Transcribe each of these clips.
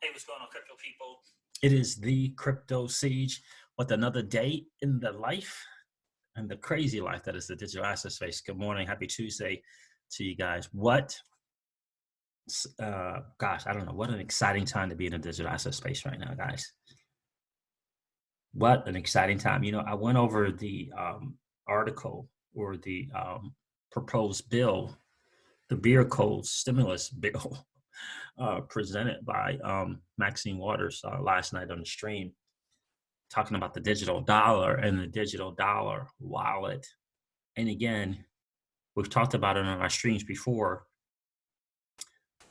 Hey, what's going on, crypto people? It is the Crypto Siege with another day in the life and the crazy life that is the digital asset space. Good morning. Happy Tuesday to you guys. Gosh, I don't know. What an exciting time to be in the digital asset space right now, guys. What an exciting time. You know, I went over the article or the proposed bill, the beer code stimulus bill. Presented by Maxine Waters last night on the stream, talking about the digital dollar and the digital dollar wallet. And again, we've talked about it on our streams before,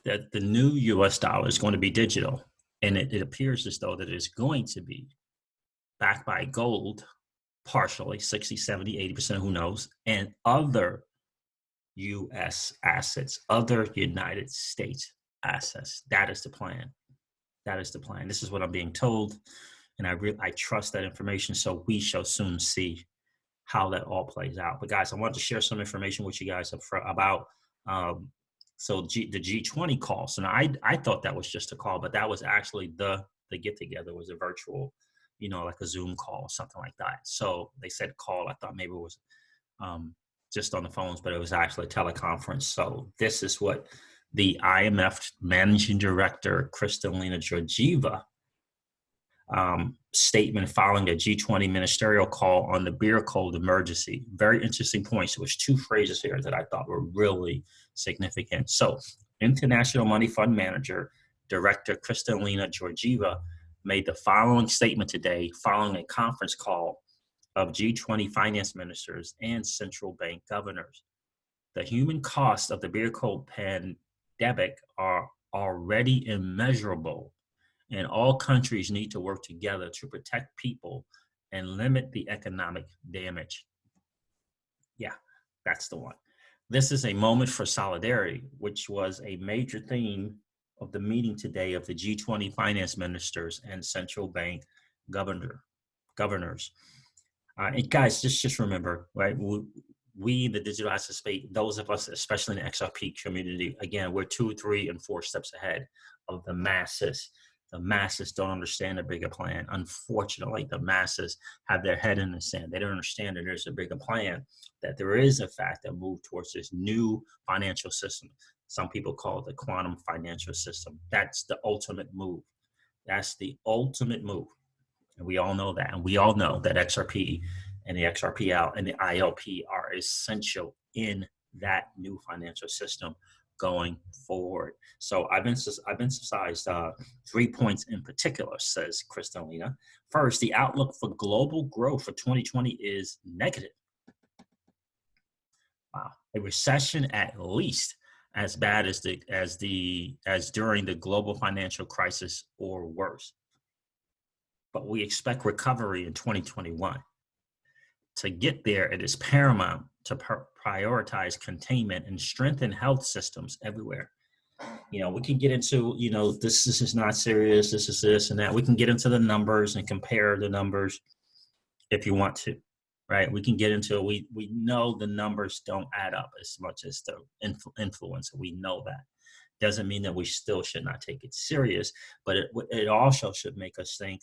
that the new US dollar is going to be digital. And it appears as though that it is going to be backed by gold, partially, 60, 70, 80%, who knows, and other US assets, other United States assets. That is the plan. That is the plan. This is what I'm being told, and I trust that information. So we shall soon see how that all plays out. But guys, I want to share some information with you guys about the G20 call. So now I thought that was just a call, but that was actually the get together was a virtual, you know, like a Zoom call, something like that. So they said call. I thought maybe it was just on the phones, but it was actually a teleconference. So this is what the IMF Managing Director, Kristalina Georgieva, statement following a G20 ministerial call on the beer cold emergency. Very interesting points. There was two phrases here that I thought were really significant. So International Money Fund Manager, Director Kristalina Georgieva made the following statement today following a conference call of G20 finance ministers and central bank governors. The human costs of the beer cold pandemic are already immeasurable, and all countries need to work together to protect people and limit the economic damage. Yeah, that's the one. This is a moment for solidarity, which was a major theme of the meeting today of the G20 finance ministers and central bank governors. And guys, just remember, right? We, the digital asset space, those of us, especially in the XRP community, again, we're 2, 3, and 4 steps ahead of the masses. The masses don't understand the bigger plan. Unfortunately, the masses have their head in the sand. They don't understand that there's a bigger plan, that there is, in fact, a move towards this new financial system. Some people call it the quantum financial system. That's the ultimate move. That's the ultimate move. And we all know that. And we all know that XRP and the XRPL and the ILP are essential in that new financial system going forward. So I've emphasized 3 points in particular, says Kristalina. First, the outlook for global growth for 2020 is negative. Wow. A recession at least as bad as during the global financial crisis or worse. But we expect recovery in 2021. To get there, it is paramount to prioritize containment and strengthen health systems everywhere. You know, we can get into, you know, this is not serious, this is this and that. We can get into the numbers and compare the numbers if you want to, right? We can get into, we know the numbers don't add up as much as the influence. We know that. Doesn't mean that we still should not take it serious, but it also should make us think,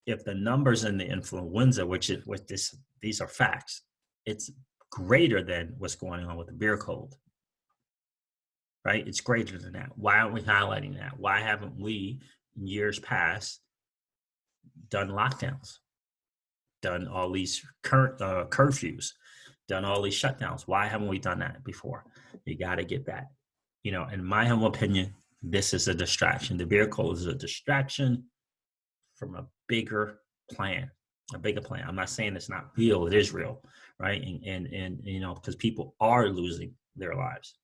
if the numbers in the influenza, these are facts, it's greater than what's going on with the beer cold, right? It's greater than that. Why aren't we highlighting that? Why haven't we, in years past, done lockdowns, done all these curfews, done all these shutdowns? Why haven't we done that before? You got to get that. You know, in my humble opinion, this is a distraction. The beer cold is a distraction from a bigger plan. I'm not saying it's not real. It is real, right? And you know, because people are losing their lives.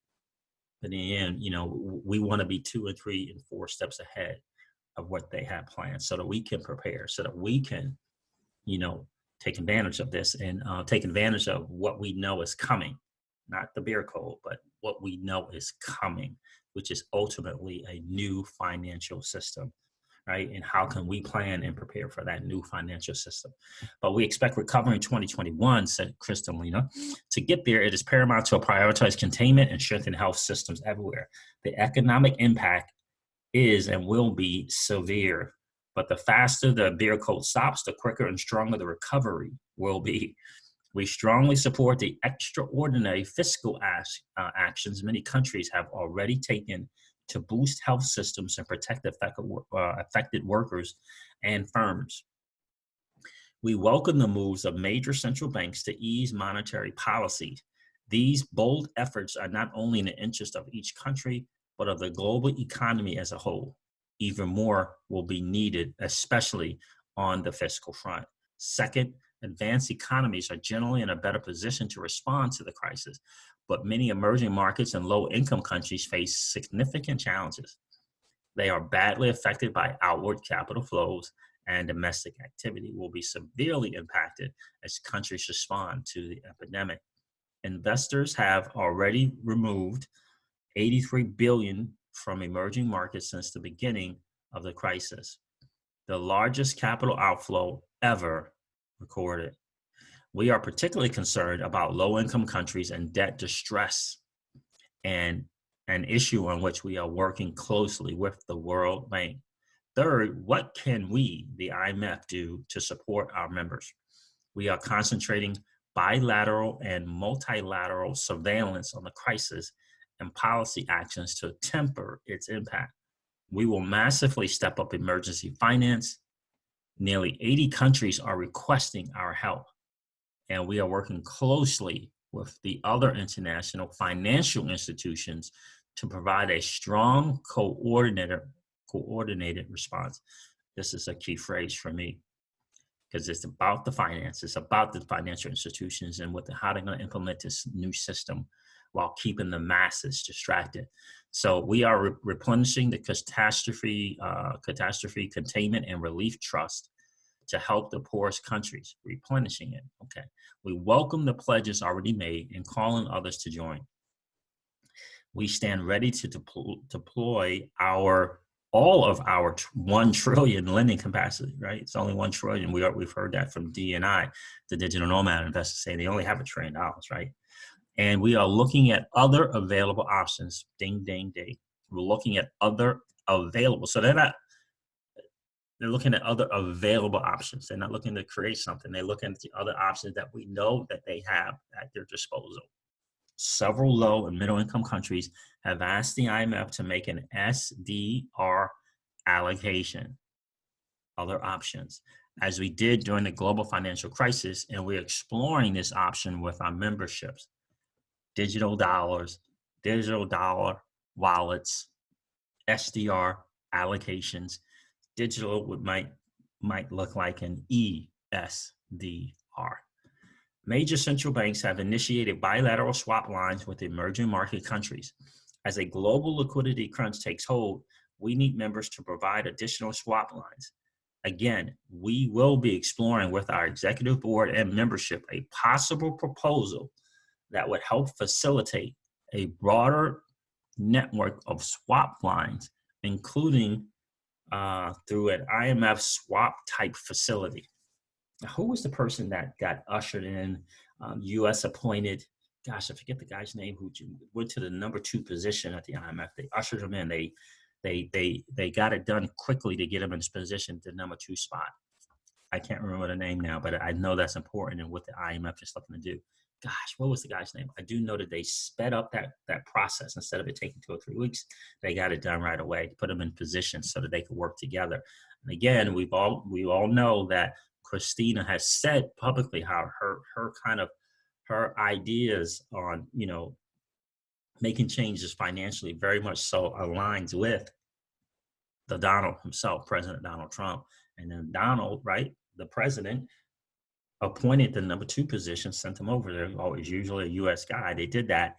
But in the end, you know, we want to be 2 and 3 and 4 steps ahead of what they have planned, so that we can prepare, so that we can, you know, take advantage of this and take advantage of what we know is coming, not the beer cold, but what we know is coming, which is ultimately a new financial system. Right? And how can we plan and prepare for that new financial system? But we expect recovery in 2021, said Kristalina. To get there, it is paramount to prioritize containment and strengthen health systems everywhere. The economic impact is and will be severe. But the faster the bear coat stops, the quicker and stronger the recovery will be. We strongly support the extraordinary fiscal actions many countries have already taken to boost health systems and protect affected workers and firms. We welcome the moves of major central banks to ease monetary policy. These bold efforts are not only in the interest of each country, but of the global economy as a whole. Even more will be needed, especially on the fiscal front. Second, advanced economies are generally in a better position to respond to the crisis, but many emerging markets and low-income countries face significant challenges. They are badly affected by outward capital flows, and domestic activity will be severely impacted as countries respond to the epidemic. Investors have already removed $83 billion from emerging markets since the beginning of the crisis, the largest capital outflow ever recorded. We are particularly concerned about low-income countries and debt distress, and an issue on which we are working closely with the World Bank. Third, what can we, the IMF, do to support our members? We are concentrating bilateral and multilateral surveillance on the crisis and policy actions to temper its impact. We will massively step up emergency finance. Nearly 80 countries are requesting our help, and we are working closely with the other international financial institutions to provide a strong, coordinated response. This is a key phrase for me, because it's about the finance, it's about the financial institutions and how they're going to implement this new system while keeping the masses distracted. So we are replenishing the catastrophe containment and relief trust to help the poorest countries, replenishing it. Okay. We welcome the pledges already made and calling others to join. We stand ready to deploy all of our 1 trillion lending capacity, right? It's only 1 trillion. We've heard that from DNI, the digital nomad investors, saying they only have $1 trillion, right? And we are looking at other available options. Ding, ding, ding. We're looking at other available. So they're looking at other available options. They're not looking to create something. They're looking at the other options that we know that they have at their disposal. Several low and middle income countries have asked the IMF to make an SDR allocation, other options, as we did during the global financial crisis, and we're exploring this option with our memberships. Digital dollars, digital dollar wallets, SDR allocations. Digital might look like an ESDR. Major central banks have initiated bilateral swap lines with emerging market countries. As a global liquidity crunch takes hold, we need members to provide additional swap lines. Again, we will be exploring with our executive board and membership a possible proposal that would help facilitate a broader network of swap lines, including through an IMF swap type facility. Now, who was the person that got ushered in, U.S. appointed, gosh, I forget the guy's name, who went to the number 2 position at the IMF. They ushered him in. They got it done quickly to get him in his position to number 2 spot. I can't remember the name now, but I know that's important and what the IMF is looking to do. Gosh, what was the guy's name? I do know that they sped up that process. Instead of it taking 2 or 3 weeks, they got it done right away to put them in position so that they could work together. And again, we all know that Kristalina has said publicly how her ideas on, making changes financially very much so aligns with the Donald himself, President Donald Trump. And then Donald, right, the president, appointed the number 2 position, sent him over there. Always usually a U.S. guy. They did that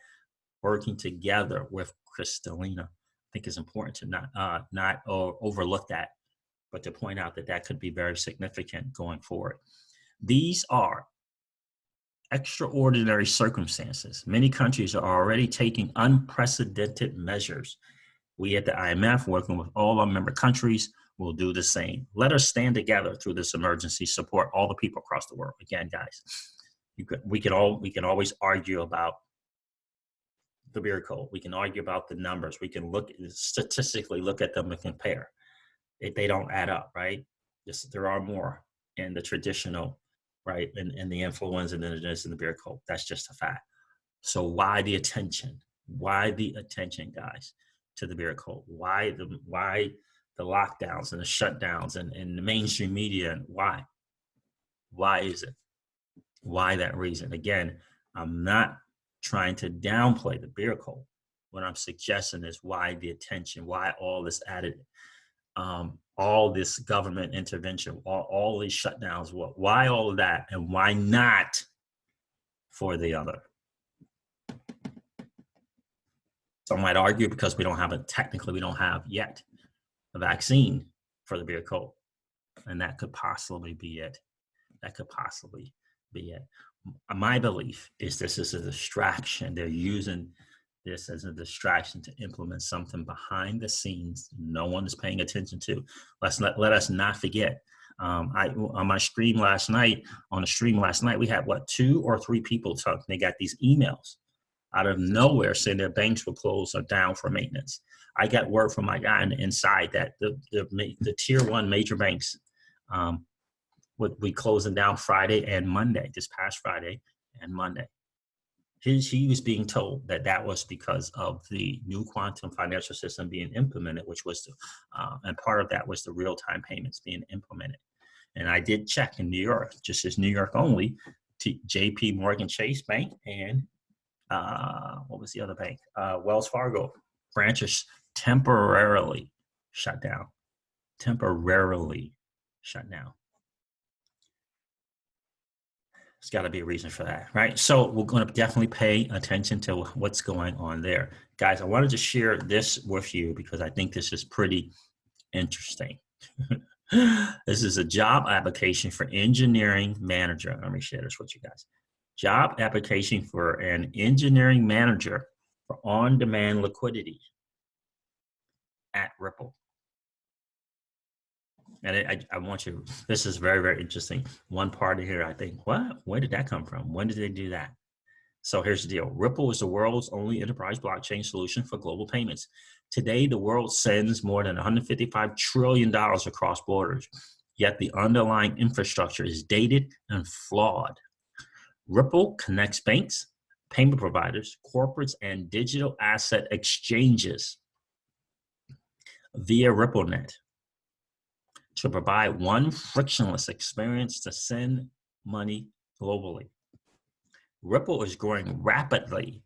working together with Kristalina. I think it's important to not overlook that, but to point out that could be very significant going forward. These are extraordinary circumstances. Many countries are already taking unprecedented measures. We at the IMF, working with all our member countries, will do the same. Let us stand together through this emergency, support all the people across the world. Again, guys, we can always argue about the beer code. We can argue about the numbers. We can statistically look at them and compare. They don't add up, right? There are more in the traditional, right, and the influenza and there is in the beer code. That's just a fact. So why the attention? Why the attention, guys, to the beer code? Why the lockdowns and the shutdowns and the mainstream media? And why? Why is it? Why that reason? Again, I'm not trying to downplay the beer code. What I'm suggesting is why the attention, why all this added, all this government intervention, all these shutdowns, why all of that, and why not for the other? Some might argue because we don't have yet a vaccine for the beer code, and that could possibly be it. That could possibly be it. My belief is this is a distraction. They're using this as a distraction to implement something behind the scenes no one is paying attention to. Let us not forget. On my stream last night, we had 2 or 3 people talk. They got these emails out of nowhere saying their banks were closed or down for maintenance. I got word from my guy on the inside that the tier 1 major banks would be closing down Friday and Monday, this past Friday and Monday. He was being told that was because of the new quantum financial system being implemented, which was and part of that was the real-time payments being implemented. And I did check in New York, just as New York only, JP Morgan Chase Bank and what was the other bank? Wells Fargo branches temporarily shut down. There's got to be a reason for that, right? So we're going to definitely pay attention to what's going on there. Guys, I wanted to share this with you because I think this is pretty interesting. This is a job application for engineering manager. Let me share this with you guys. Job application for an engineering manager for on-demand liquidity at Ripple. And I want you, this is very, very interesting. One part of here, I think, what? Where did that come from? When did they do that? So here's the deal. Ripple is the world's only enterprise blockchain solution for global payments. Today, the world sends more than $155 trillion across borders, yet the underlying infrastructure is dated and flawed. Ripple connects banks, payment providers, corporates, and digital asset exchanges via RippleNet to provide one frictionless experience to send money globally. Ripple is growing rapidly,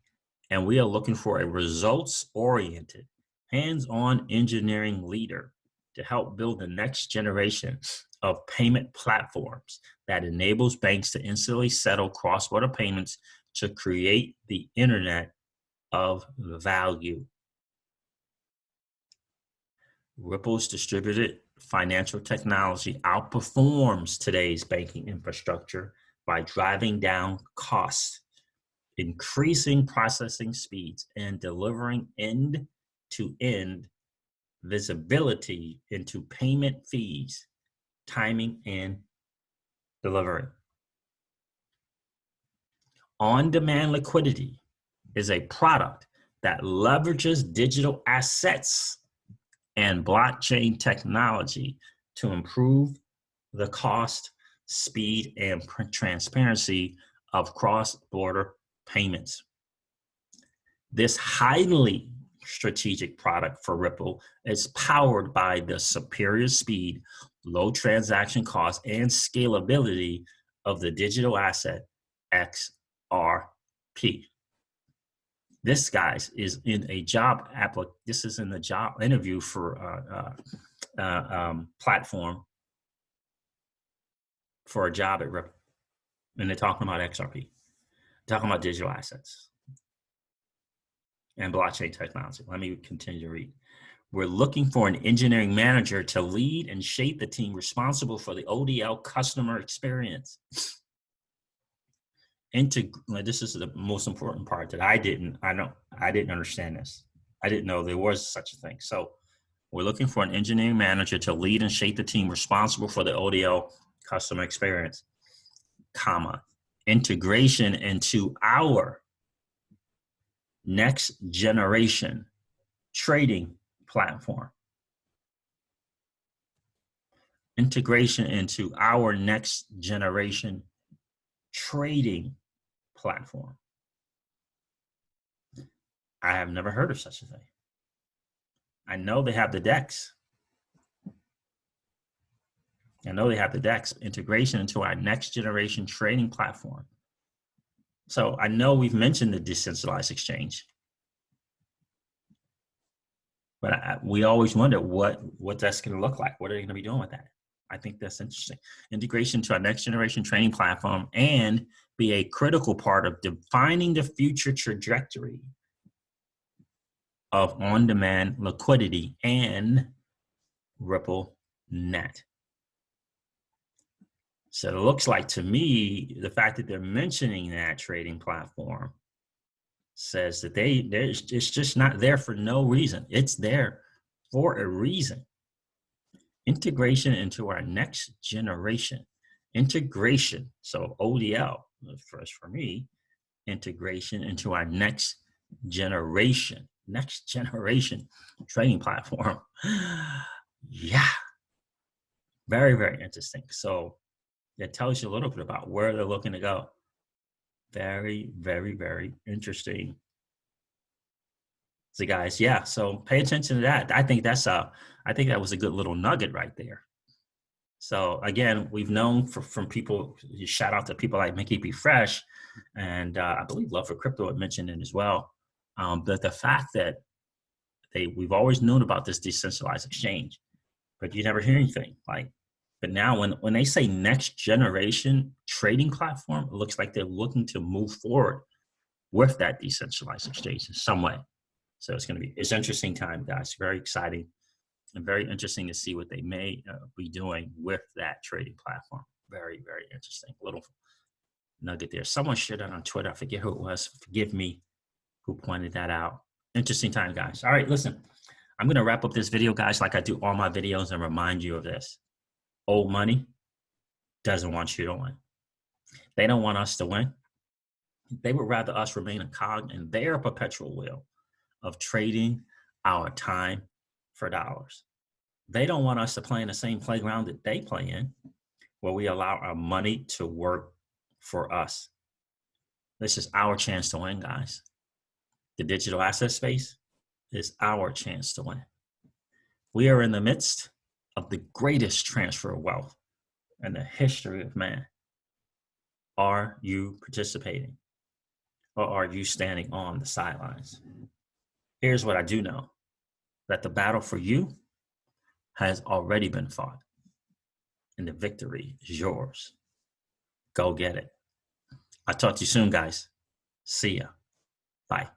and we are looking for a results-oriented, hands-on engineering leader to help build the next generation of payment platforms that enables banks to instantly settle cross-border payments to create the Internet of value. Ripple's distributed financial technology outperforms today's banking infrastructure by driving down costs, increasing processing speeds, and delivering end-to-end visibility into payment fees, timing, and delivery. On-demand liquidity is a product that leverages digital assets and blockchain technology to improve the cost, speed, and transparency of cross-border payments. This highly strategic product for Ripple is powered by the superior speed, low transaction cost, and scalability of the digital asset XRP. This, guys, is in a job this is in the job interview for platform for a job at Ripple. And they're talking about XRP, talking about digital assets and blockchain technology. Let me continue to read. We're looking for an engineering manager to lead and shape the team responsible for the ODL customer experience. This is the most important part that I didn't understand this. I didn't know there was such a thing. So we're looking for an engineering manager to lead and shape the team responsible for the ODL customer experience, integration into our next generation trading platform. Integration into our next generation trading platform. I have never heard of such a thing. I know they have the DEX. Integration into our next generation trading platform. So I know we've mentioned the decentralized exchange, but we always wonder what that's going to look like. What are they going to be doing with that? I think that's interesting. Integration to our next generation trading platform and be a critical part of defining the future trajectory of on-demand liquidity and Ripple Net. So it looks like to me, the fact that they're mentioning that trading platform says that it's just not there for no reason. It's there for a reason. Integration into our next generation. Integration, so ODL, first for me, integration into our next generation trading platform. Yeah, very, very interesting. So that tells you a little bit about where they're looking to go. Very, very, very interesting. So guys, yeah, so pay attention to that. I think that was a good little nugget right there. So again, we've known from people, shout out to people like Mickey B. Fresh, and I believe Love for Crypto had mentioned it as well. But the fact that we've always known about this decentralized exchange, but you never hear anything like. But now when they say next generation trading platform, it looks like they're looking to move forward with that decentralized exchange in some way. So it's interesting time, guys. Very exciting and very interesting to see what they may be doing with that trading platform. Very, very interesting. Little nugget there. Someone shared that on Twitter. I forget who it was. Forgive me who pointed that out. Interesting time, guys. All right, listen. I'm going to wrap up this video, guys, like I do all my videos, and remind you of this. Old money doesn't want you to win. They don't want us to win. They would rather us remain a cog in their perpetual wheel of trading our time for dollars. They don't want us to play in the same playground that they play in, where we allow our money to work for us. This is our chance to win, guys. The digital asset space is our chance to win. We are in the midst of the greatest transfer of wealth in the history of man. Are you participating, or are you standing on the sidelines? Here's what I do know, that the battle for you has already been fought, and the victory is yours. Go get it. I'll talk to you soon, guys. See ya. Bye.